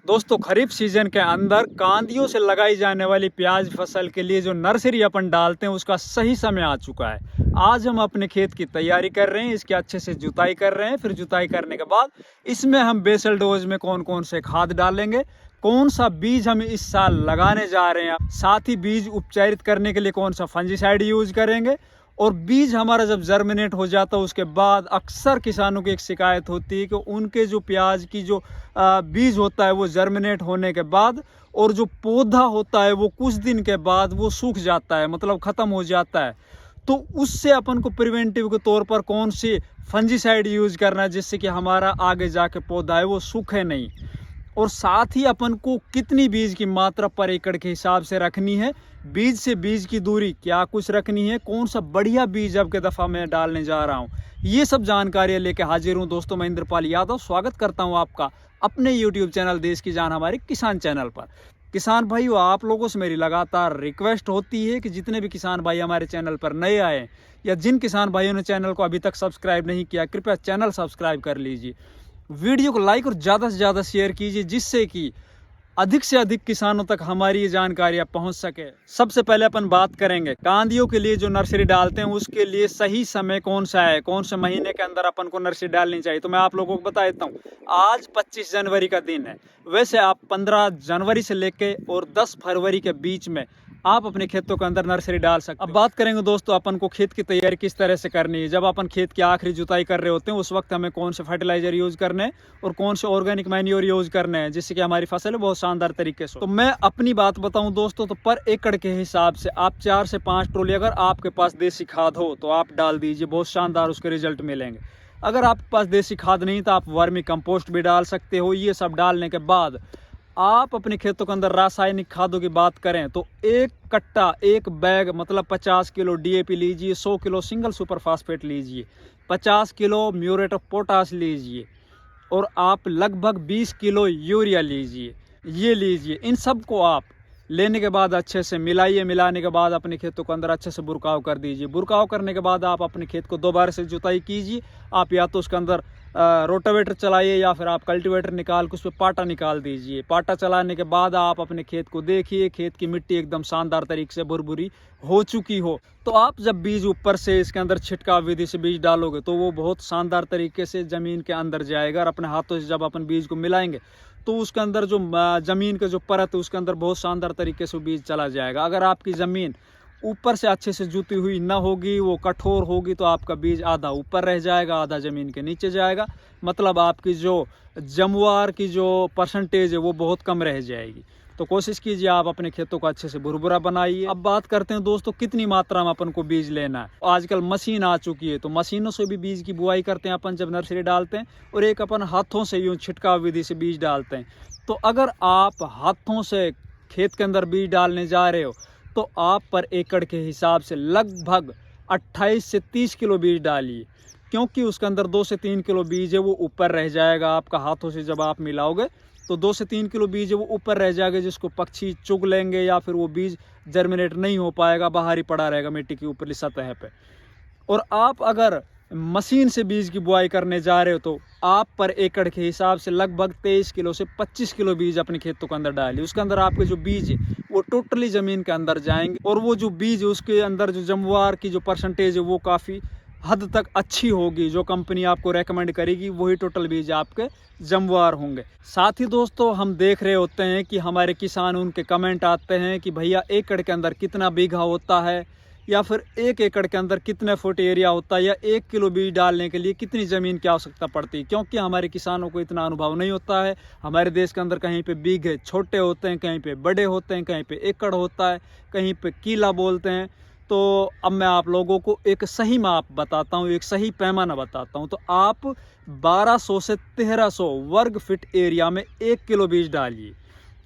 दोस्तों खरीफ सीजन के अंदर कांदियों से लगाई जाने वाली प्याज फसल के लिए जो नर्सरी अपन डालते हैं उसका सही समय आ चुका है। आज हम अपने खेत की तैयारी कर रहे हैं, इसकी अच्छे से जुताई कर रहे हैं। फिर जुताई करने के बाद इसमें हम बेसल डोज में कौन कौन से खाद डालेंगे, कौन सा बीज हम इस साल लगाने जा रहे हैं, साथ ही बीज उपचारित करने के लिए कौन सा फंजीसाइड यूज करेंगे। और बीज हमारा जब जर्मिनेट हो जाता है उसके बाद अक्सर किसानों की एक शिकायत होती है कि उनके जो प्याज की जो बीज होता है वो जर्मिनेट होने के बाद और जो पौधा होता है वो कुछ दिन के बाद वो सूख जाता है, मतलब ख़त्म हो जाता है। तो उससे अपन को प्रिवेंटिव के तौर पर कौन सी फंजीसाइड यूज करना है जिससे कि हमारा आगे जाके पौधा है वो सूखे नहीं। और साथ ही अपन को कितनी बीज की मात्रा पर एकड़ के हिसाब से रखनी है, बीज से बीज की दूरी क्या कुछ रखनी है, कौन सा बढ़िया बीज अब के दफ़ा मैं डालने जा रहा हूँ, ये सब जानकारियाँ लेके हाजिर हूँ। दोस्तों मैं इंद्रपाल यादव स्वागत करता हूँ आपका अपने YouTube चैनल देश की जान हमारे किसान चैनल पर। किसान भाइयों, आप लोगों से मेरी लगातार रिक्वेस्ट होती है कि जितने भी किसान भाई हमारे चैनल पर नए आए या जिन किसान भाइयों ने चैनल को अभी तक सब्सक्राइब नहीं किया, कृपया चैनल सब्सक्राइब कर लीजिए, वीडियो को लाइक और ज़्यादा से ज़्यादा शेयर कीजिए जिससे कि अधिक से अधिक किसानों तक हमारी ये जानकारियाँ पहुंच सके। सबसे पहले अपन बात करेंगे कांदियों के लिए जो नर्सरी डालते हैं उसके लिए सही समय कौन सा है, कौन से महीने के अंदर अपन को नर्सरी डालनी चाहिए। तो मैं आप लोगों को बता देता हूँ, आज 25 जनवरी का दिन है। वैसे आप 15 जनवरी से लेके और 10 फरवरी के बीच में आप अपने खेतों के अंदर नर्सरी डाल सकते हैं। अब बात करेंगे दोस्तों अपन को खेत की तैयारी किस तरह से करनी है। जब अपन खेत की आखिरी जुताई कर रहे होते हैं उस वक्त हमें कौन से फर्टिलाइजर यूज करने हैं और कौन से ऑर्गेनिक मैन्योर यूज करने हैं जिससे कि हमारी फसल बहुत शानदार तरीके से। तो मैं अपनी बात बताऊं दोस्तों, तो पर एकड़ के हिसाब से आप 4 से 5 ट्रॉली अगर आपके पास देसी खाद हो तो आप डाल दीजिए, बहुत शानदार उसके रिजल्ट मिलेंगे। अगर आपके पास देसी खाद नहीं तो आप वर्मी कंपोस्ट भी डाल सकते हो। ये सब डालने के बाद आप अपने खेतों के अंदर रासायनिक खादों की बात करें तो एक कट्टा, एक बैग मतलब 50 किलो DAP लीजिए, 100 किलो सिंगल सुपर फास्फेट लीजिए, 50 किलो म्यूरेट ऑफ पोटाश लीजिए और आप लगभग 20 किलो यूरिया लीजिए। ये लीजिए, इन सब को आप लेने के बाद अच्छे से मिलाइए। मिलाने के बाद अपने खेतों के अंदर अच्छे से बुरकाव कर दीजिए। बुरकाव करने के बाद आप अपने खेत को दोबारा से जुताई कीजिए। आप या तो उसके अंदर रोटावेटर चलाइए या फिर आप कल्टीवेटर निकाल के उस पर पाटा निकाल दीजिए। पाटा चलाने के बाद आप अपने खेत को देखिए, खेत की मिट्टी एकदम शानदार तरीके से भुरभुरी हो चुकी हो तो आप जब बीज ऊपर से इसके अंदर छिटकाव विधि से बीज डालोगे तो वो बहुत शानदार तरीके से ज़मीन के अंदर जाएगा। और अपने हाथों से जब अपन बीज को मिलाएंगे तो उसके अंदर जो ज़मीन का जो परत है उसके अंदर बहुत शानदार तरीके से बीज चला जाएगा। अगर आपकी ज़मीन ऊपर से अच्छे से जुती हुई ना होगी, वो कठोर होगी, तो आपका बीज आधा ऊपर रह जाएगा, आधा ज़मीन के नीचे जाएगा। मतलब आपकी जो जमवार की जो परसेंटेज है वो बहुत कम रह जाएगी। तो कोशिश कीजिए आप अपने खेतों को अच्छे से भुरभुरा बनाइए। अब बात करते हैं दोस्तों कितनी मात्रा में अपन को बीज लेना है। आजकल मशीन आ चुकी है तो मशीनों से भी बीज की बुआई करते हैं अपन जब नर्सरी डालते हैं, और एक अपन हाथों से यूँ छिटकाव विधि से बीज डालते हैं। तो अगर आप हाथों से खेत के अंदर बीज डालने जा रहे हो तो आप पर एकड़ के हिसाब से लगभग 28 से 30 किलो बीज डालिए, क्योंकि उसके अंदर 2 से 3 किलो बीज है वो ऊपर रह जाएगा। आपका हाथों से जब आप मिलाओगे तो 2 से 3 किलो बीज है वो ऊपर रह जाएगा, जिसको पक्षी चुग लेंगे या फिर वो बीज जर्मिनेट नहीं हो पाएगा, बाहर ही पड़ा रहेगा मिट्टी की ऊपरली सतह पे। और आप अगर मशीन से बीज की बुआई करने जा रहे हो तो आप पर एकड़ के हिसाब से लगभग 23 किलो से 25 किलो बीज अपने खेतों के अंदर डालिए। उसके अंदर आपके जो बीज है वो टोटली ज़मीन के अंदर जाएंगे और वो जो बीज है उसके अंदर जो जमवार की जो परसेंटेज है वो काफ़ी हद तक अच्छी होगी। जो कंपनी आपको रेकमेंड करेगी वही टोटल बीज आपके जमवार होंगे। साथ ही दोस्तों हम देख रहे होते हैं कि हमारे किसान, उनके कमेंट आते हैं कि भैया एकड़ के अंदर कितना बीघा होता है, या फिर 1 एकड़ के अंदर कितने फुट एरिया होता है, या 1 किलो बीज डालने के लिए कितनी ज़मीन की आवश्यकता पड़ती है। क्योंकि हमारे किसानों को इतना अनुभव नहीं होता है। हमारे देश के अंदर कहीं पे बीघे छोटे होते हैं, कहीं पे बड़े होते हैं, कहीं पे एकड़ होता है, कहीं पे किला बोलते हैं। तो अब मैं आप लोगों को एक सही माप बताता हूँ, एक सही पैमाना बताता हूँ। तो आप 1200 से 1300 वर्ग फीट एरिया में 1 किलो बीज डालिए।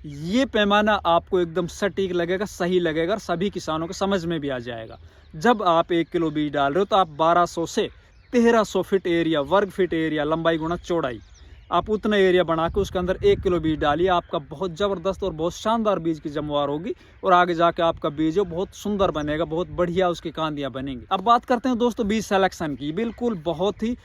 ये पैमाना आपको एकदम सटीक लगेगा, सही लगेगा और सभी किसानों को समझ में भी आ जाएगा। जब आप 1 किलो बीज डाल रहे हो तो आप 1200 से 1300 फीट एरिया, वर्ग फीट एरिया, लंबाई गुणा चौड़ाई, आप उतना एरिया बना के उसके अंदर 1 किलो बीज डालिए। आपका बहुत ज़बरदस्त और बहुत शानदार बीज की जमवार होगी और आगे जाके आपका बीज है बहुत सुंदर बनेगा, बहुत बढ़िया उसकी कांदियाँ बनेंगी। अब बात करते हैं दोस्तों बीज सेलेक्शन की। बिल्कुल बहुत ही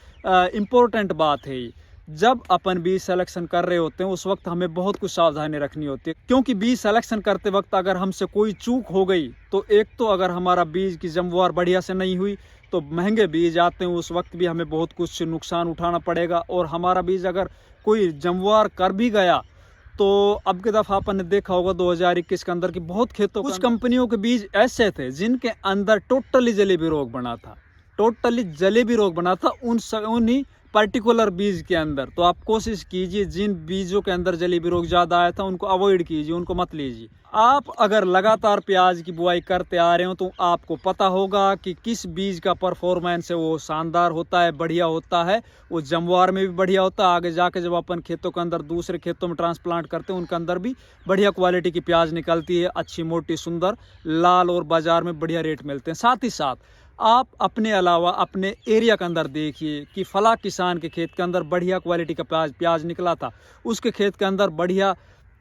इम्पोर्टेंट बात है ये। जब अपन बीज सिलेक्शन कर रहे होते हैं उस वक्त हमें बहुत कुछ सावधानी रखनी होती है, क्योंकि बीज सिलेक्शन करते वक्त अगर हमसे कोई चूक हो गई तो एक तो अगर हमारा बीज की जमवार बढ़िया से नहीं हुई तो महंगे बीज आते हैं, उस वक्त भी हमें बहुत कुछ नुकसान उठाना पड़ेगा। और हमारा बीज अगर कोई जमवार कर भी गया तो अब की दफ़ा अपन ने देखा होगा 2021 के अंदर की बहुत खेतों, कुछ कंपनियों के बीज ऐसे थे जिनके अंदर टोटली जलेबी रोग बना था, टोटली जलेबी रोग बना था उन्हीं पर्टिकुलर बीज के अंदर। तो आप कोशिश कीजिए जिन बीजों के अंदर जलेबी रोग ज़्यादा आया था उनको अवॉइड कीजिए, उनको मत लीजिए। आप अगर लगातार प्याज की बुआई करते आ रहे हो तो आपको पता होगा कि किस बीज का परफॉर्मेंस है वो शानदार होता है, बढ़िया होता है, वो जमवार में भी बढ़िया होता है। आगे जाके जब अपन खेतों के अंदर दूसरे खेतों में ट्रांसप्लांट करते हैं उनके अंदर भी बढ़िया क्वालिटी की प्याज निकलती है, अच्छी मोटी सुंदर लाल, और बाज़ार में बढ़िया रेट मिलते हैं। साथ ही साथ आप अपने अलावा अपने एरिया के अंदर देखिए कि फला किसान के खेत के अंदर बढ़िया क्वालिटी का प्याज निकला था, उसके खेत के अंदर बढ़िया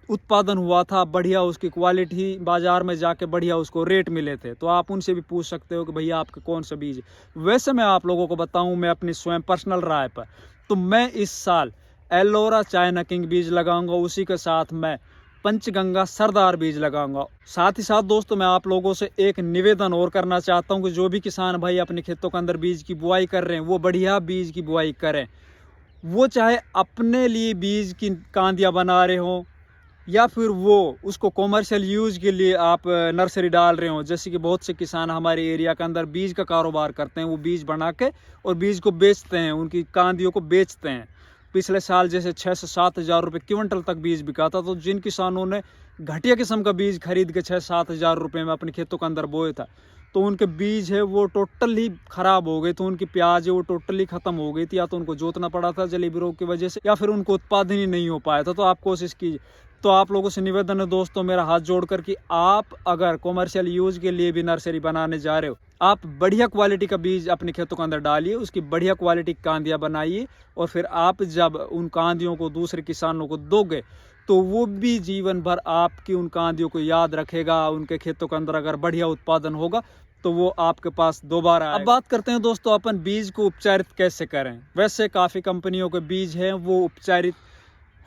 उत्पादन हुआ था, बढ़िया उसकी क्वालिटी, बाज़ार में जाके बढ़िया उसको रेट मिले थे। तो आप उनसे भी पूछ सकते हो कि भैया आपके कौन सा बीज है। वैसे मैं आप लोगों को बताऊं, मैं अपनी स्वयं पर्सनल राय पर, तो मैं इस साल एलोरा चाइना किंग बीज लगाऊंगा, उसी के साथ मैं पंचगंगा सरदार बीज लगाऊंगा। साथ ही साथ दोस्तों मैं आप लोगों से एक निवेदन और करना चाहता हूं कि जो भी किसान भाई अपने खेतों के अंदर बीज की बुआई कर रहे हैं वो बढ़िया बीज की बुआई करें। वो चाहे अपने लिए बीज की कांदियां बना रहे हो या फिर वो उसको कॉमर्शियल यूज़ के लिए आप नर्सरी डाल रहे हो। जैसे कि बहुत से किसान हमारे एरिया के अंदर बीज का कारोबार करते हैं, वो बीज बना के और बीज को बेचते हैं, उनकी कांदियों को बेचते हैं। पिछले साल जैसे 6 से 7 हज़ार रुपये क्विंटल तक बीज बिका था। तो जिन किसानों ने घटिया किस्म का बीज खरीद के 6-7 हज़ार रुपये में अपने खेतों के अंदर बोए था तो उनके बीज है वो टोटली ख़राब हो गए, तो उनकी प्याज है वो टोटली ख़त्म हो गई थी। या तो उनको जोतना पड़ा था जलेबी रोग की वजह से, या फिर उनको उत्पादन ही नहीं हो पाया था। तो आप कोशिश कीजिए। तो आप लोगों से निवेदन है दोस्तों मेरा हाथ जोड़कर कि आप अगर कॉमर्शियल यूज़ के लिए भी नर्सरी बनाने जा रहे हो, आप बढ़िया क्वालिटी का बीज अपने खेतों के अंदर डालिए, उसकी बढ़िया क्वालिटी की कांदियाँ बनाइए, और फिर आप जब उन कांदियों को दूसरे किसानों को दोगे तो वो भी जीवन भर आपकी उन कांदियों को याद रखेगा। उनके खेतों के अंदर अगर बढ़िया उत्पादन होगा तो वो आपके पास दोबारा आएगा। अब बात करते हैं दोस्तों अपन बीज को उपचारित कैसे करें। वैसे काफ़ी कंपनियों के बीज हैं वो उपचारित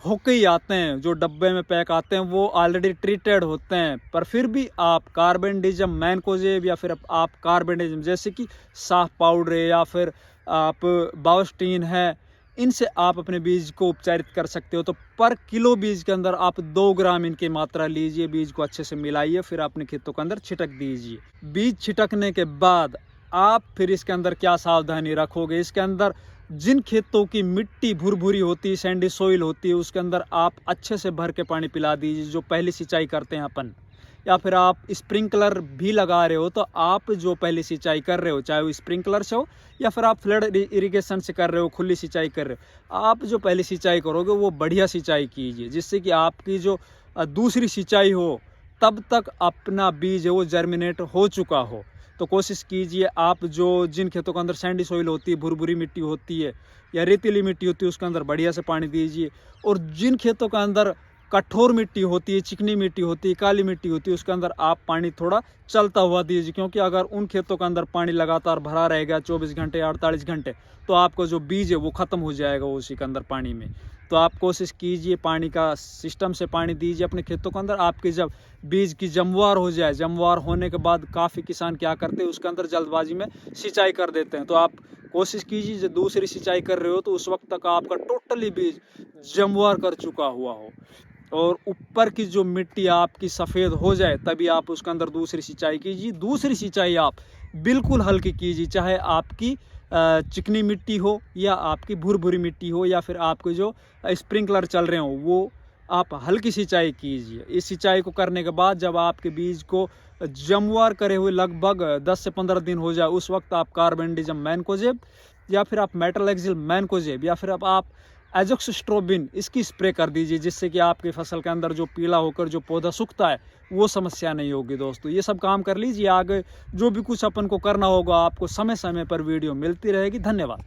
होके ही आते हैं, जो डब्बे में पैक आते हैं वो ऑलरेडी ट्रीटेड होते हैं, पर फिर भी आप कार्बेंडिजम, मैनकोजेब या फिर आप कार्बेंडिजम जैसे कि साफ पाउडर है या फिर आप बायोस्टीन है, इनसे आप अपने बीज को उपचारित कर सकते हो। तो पर किलो बीज के अंदर आप 2 ग्राम इनकी मात्रा लीजिए, बीज को अच्छे से मिलाइए, फिर अपने खेतों के अंदर छिटक दीजिए। बीज छिटकने के बाद आप फिर इसके अंदर क्या सावधानी रखोगे, इसके अंदर जिन खेतों की मिट्टी भुरभुरी होती है, सैंडी सोइल होती है, उसके अंदर आप अच्छे से भर के पानी पिला दीजिए, जो पहली सिंचाई करते हैं अपन। या फिर आप स्प्रिंकलर भी लगा रहे हो तो आप जो पहली सिंचाई कर रहे हो, चाहे वो स्प्रिंकलर से हो या फिर आप फ्लड इरिगेशन से कर रहे हो, खुली सिंचाई कर रहे हो, आप जो पहली सिंचाई करोगे वो बढ़िया सिंचाई कीजिए, जिससे कि आपकी जो दूसरी सिंचाई हो तब तक अपना बीज है वो जर्मिनेट हो चुका हो। तो कोशिश कीजिए आप जो जिन खेतों के अंदर सैंडी सोइल होती है, भुरभुरी मिट्टी होती है या रेतीली मिट्टी होती है, उसके अंदर बढ़िया से पानी दीजिए। और जिन खेतों के अंदर कठोर मिट्टी होती है, चिकनी मिट्टी होती है, काली मिट्टी होती है, उसके अंदर आप पानी थोड़ा चलता हुआ दीजिए, क्योंकि अगर उन खेतों के अंदर पानी लगातार भरा रहेगा 24 घंटे 48 घंटे तो आपका जो बीज है वो ख़त्म हो जाएगा उसी के अंदर पानी में। तो आप कोशिश कीजिए पानी का सिस्टम से पानी दीजिए अपने खेतों के अंदर। आपके जब बीज की जमवार हो जाए, जमवार होने के बाद काफ़ी किसान क्या करते हैं उसके अंदर जल्दबाजी में सिंचाई कर देते हैं। तो आप कोशिश कीजिए जब दूसरी सिंचाई कर रहे हो तो उस वक्त तक आपका टोटली बीज जमवार कर चुका हुआ हो और ऊपर की जो मिट्टी आपकी सफ़ेद हो जाए तभी आप उसके अंदर दूसरी सिंचाई कीजिए। दूसरी सिंचाई आप बिल्कुल हल्की कीजिए, चाहे आपकी चिकनी मिट्टी हो या आपकी भुरभुरी मिट्टी हो या फिर आपके जो स्प्रिंकलर चल रहे हो वो आप हल्की सिंचाई कीजिए। इस सिंचाई को करने के बाद जब आपके बीज को जमवार करे हुए लगभग 10 से 15 दिन हो जाए उस वक्त आप कार्बेंडिजम मैनकोजेब या फिर आप मेटलैक्सिल मैनकोजेब या फिर अब आप एजोक्सिस्ट्रोबिन इसकी स्प्रे कर दीजिए, जिससे कि आपकी फसल के अंदर जो पीला होकर जो पौधा सूखता है वो समस्या नहीं होगी। दोस्तों ये सब काम कर लीजिए, आगे जो भी कुछ अपन को करना होगा आपको समय समय पर वीडियो मिलती रहेगी। धन्यवाद।